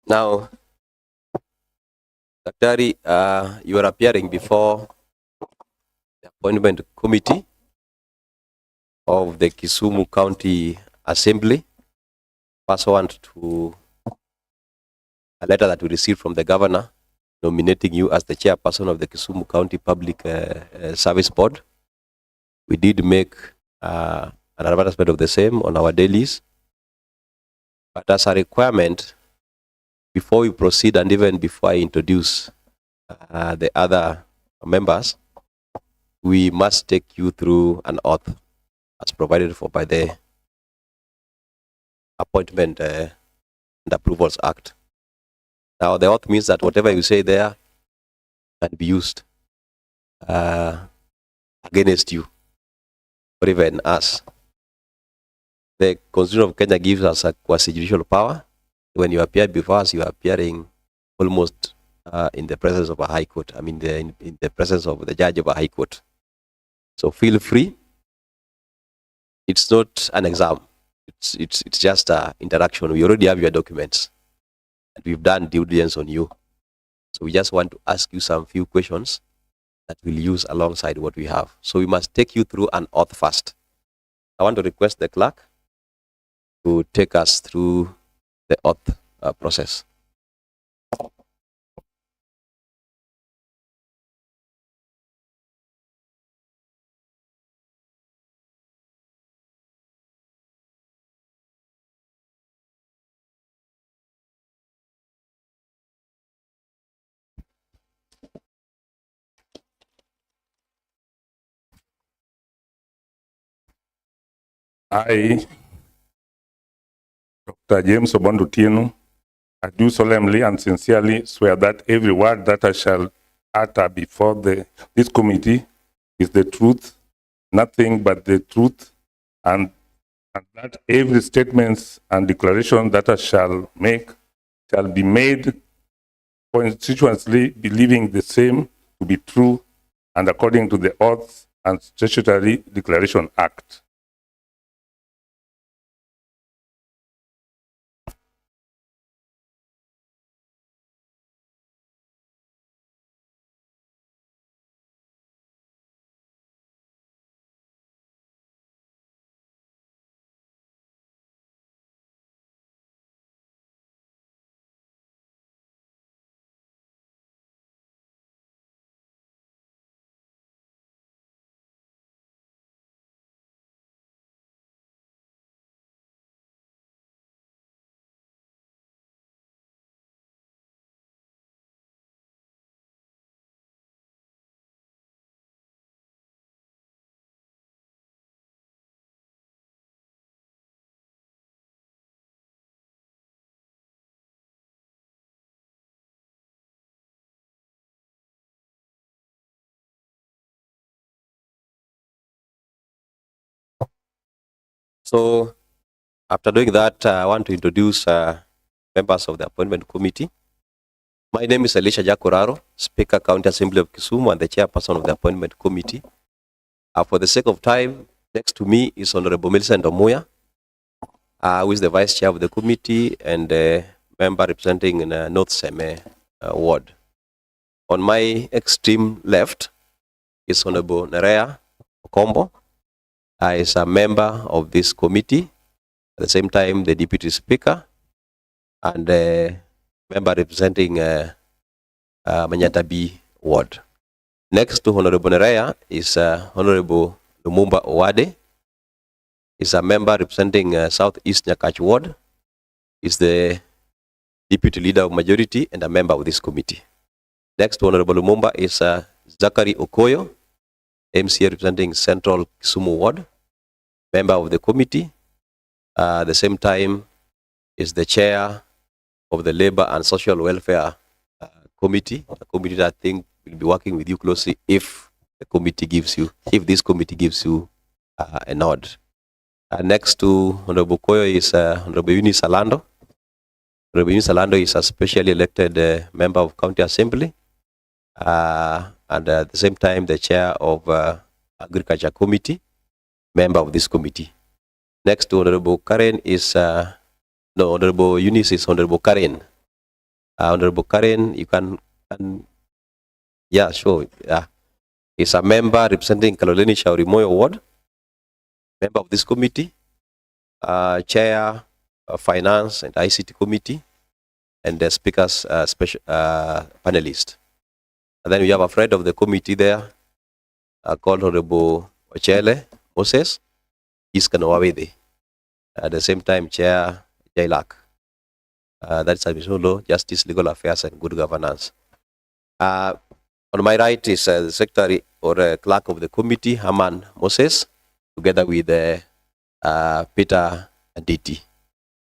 Now, Daktari, you are appearing before the appointment committee of the Kisumu County Assembly, pursuant to a letter that we received from the governor nominating you as the chairperson of the Kisumu County Public Service Board. We did make an advertisement of the same on our dailies, but as a requirement, before we proceed and even before I introduce the other members, we must take you through an oath as provided for by the Appointment and Approvals Act. Now, the oath means that whatever you say there can be used against you or even us. The Constitution of Kenya gives us a quasi-judicial power. When you appear before us, you are appearing almost in the presence of a high court. I mean, in the presence of the judge of a high court. So feel free. It's not an exam. It's just an interaction. We already have your documents, and we've done due diligence on you. So we just want to ask you some few questions that we'll use alongside what we have. So we must take you through an oath first. I want to request the clerk to take us through the oath process. I, Dr. James Obondi, I do solemnly and sincerely swear that every word that I shall utter before this committee is the truth, nothing but the truth, and that every statement and declaration that I shall make shall be made constitutionally believing the same to be true and according to the Oath and Statutory Declaration Act. So after doing that, I want to introduce members of the appointment committee. My name is Elisha Jakoraro, Speaker, County Assembly of Kisumu, and the chairperson of the appointment committee. For the sake of time, next to me is Honorable Millicent Omuya, who is the vice chair of the committee and member representing in North Seme ward. On my extreme left is Honorable Nerea Okombo, is a member of this committee, at the same time the deputy speaker, and member representing Manyatabi ward. Next to Honorable Nerea is Honorable Lumumba Owade, is a member representing Southeast Nyakach ward, is the deputy leader of majority and a member of this committee. Next to Honorable Lumumba is Zachary Okoyo, MCA representing Central Kisumu ward, member of the committee. At the same time is the chair of the Labor and Social Welfare Committee, a committee that I think will be working with you closely if this committee gives you a nod. Next to Honorable Koyo is Honorable Eunice Alando. Honorable Eunice Alando is a specially elected member of County Assembly, and at the same time the chair of Agriculture Committee, member of this committee. Next to Honorable Karen is Honorable Eunice is Honorable Karen, Honorable Karen, you can yeah, sure. Yeah. Is a member representing Kaloleni Shauri Moyo Ward, member of this committee, chair of finance and ICT committee, and the speaker's special panelist. And then we have a friend of the committee there, called Honorable Ochele Moses Iskanowawede. At the same time, Chair Jailak. That's Administration Law, Justice, Legal Affairs, and Good Governance. On my right is the secretary or clerk of the committee, Haman Moses, together with Peter Aditi.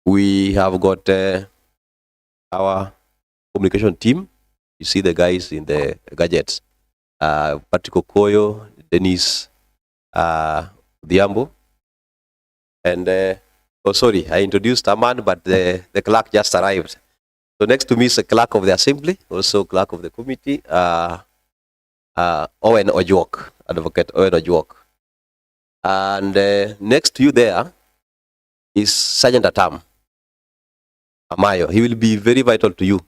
We have got our communication team. You see the guys in the gadgets. Patrick Okoyo, Dennis Diambo, and oh, sorry, I introduced Aman, but the clerk just arrived. So next to me is the clerk of the assembly, also clerk of the committee, Owen Ojwok, Advocate Owen Ojwok. And next to you there is Sergeant Atam Amayo. He will be very vital to you.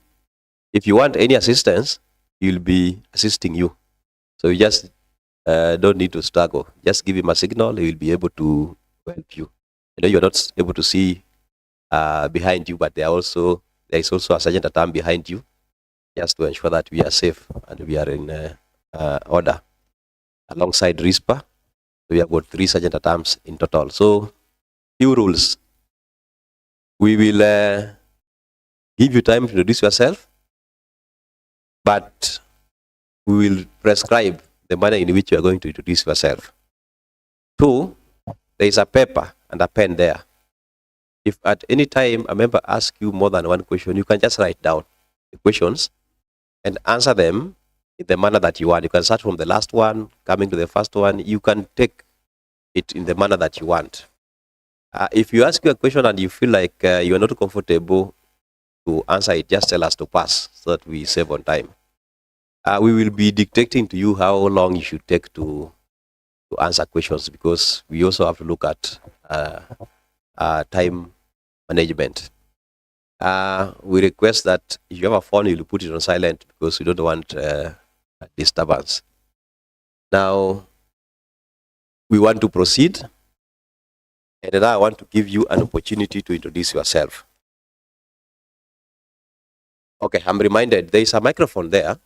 If you want any assistance, he will be assisting you. So you just don't need to struggle. Just give him a signal, he will be able to help you. I know you're not able to see behind you, but there is also a Sergeant Atam behind you, just to ensure that we are safe and we are in order. Alongside RISPA, we have got 3 Sergeant Atams in total. So, few rules. We will give you time to introduce yourself, but we will prescribe the manner in which you are going to introduce yourself. 2, there is a paper and a pen there. If at any time a member asks you more than one question, you can just write down the questions and answer them in the manner that you want. You can start from the last one, coming to the first one. You can take it in the manner that you want. If you ask you a question and you feel like you are not comfortable to answer it, just tell us to pass so that we save on time. We will be dictating to you how long you should take to answer questions, because we also have to look at time management. We request that if you have a phone, you'll put it on silent, because we don't want disturbance. Now, we want to proceed, and then I want to give you an opportunity to introduce yourself. Okay, I'm reminded there is a microphone there.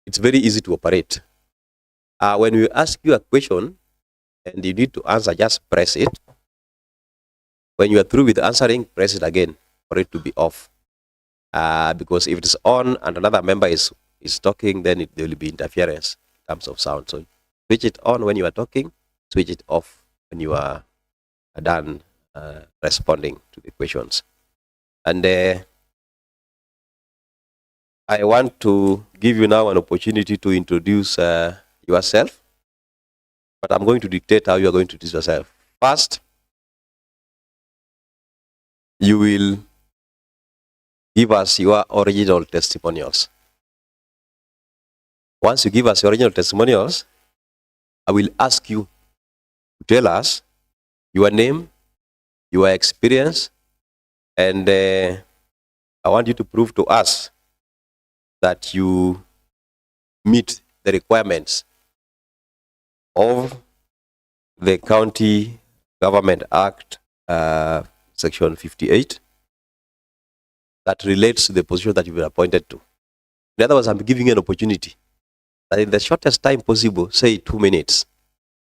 It's very easy to operate. When we ask you a question and you need to answer, just press it. When you are through with answering, press it again for it to be off. Because if it's on and another member is talking, then there will be interference in terms of sound. So switch it on when you are talking, switch it off when you are done responding to the questions. And I want to give you now an opportunity to introduce yourself, but I'm going to dictate how you are going to introduce yourself. First, you will give us your original testimonials. Once you give us your original testimonials, I will ask you to tell us your name, your experience, and I want you to prove to us that you meet the requirements of the County Government Act, Section 58, that relates to the position that you've been appointed to. In other words, I'm giving you an opportunity that in the shortest time possible, say 2 minutes,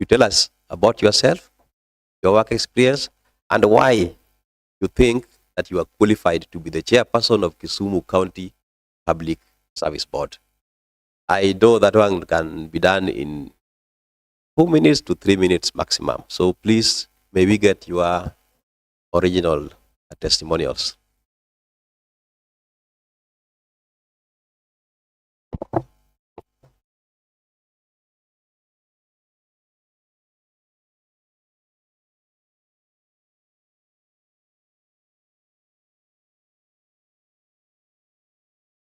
you tell us about yourself, your work experience, and why you think that you are qualified to be the chairperson of Kisumu County Public Service Board. I know that one can be done in 2 minutes to 3 minutes maximum. So please, may we get your original testimonials.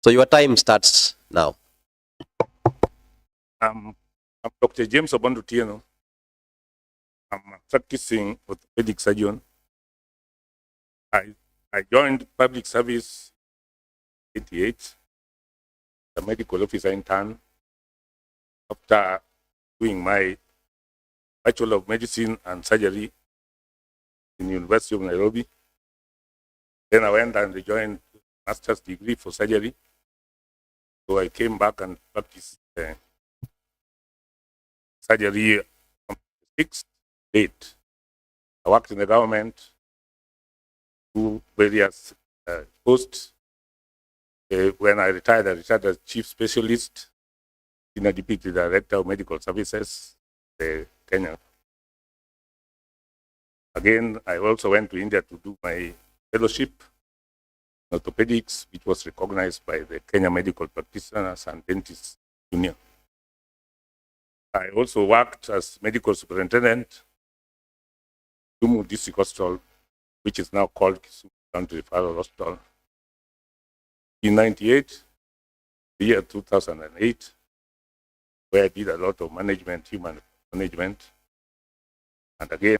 So your time starts now. I'm Dr. James Obondi. I'm a practicing orthopedic surgeon. I joined public service 1988, a medical officer intern. After doing my Bachelor of Medicine and Surgery in the University of Nairobi, then I went and rejoined master's degree for surgery. So I came back and practiced surgery on a fixed date. I worked in the government through various posts. When I retired as chief specialist, senior deputy director of medical services, Kenya. Again, I also went to India to do my fellowship in orthopedics, which was recognized by the Kenya Medical Practitioners and Dentists Union. I also worked as medical superintendent, Kisumu District Hospital, which is now called Kisumu County Referral Hospital. In 98, the year 2008, where I did a lot of management, human management. And again,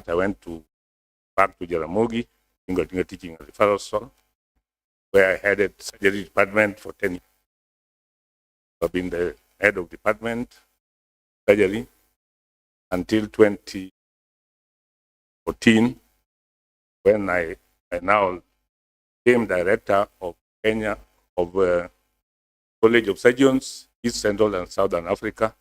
I went back to Jaramogi, teaching at Referral Hospital, where I headed surgery department for 10 years. I've been the head of department, surgery, until 2014, when I now became director of Kenya, of College of Surgeons, East Central and Southern Africa,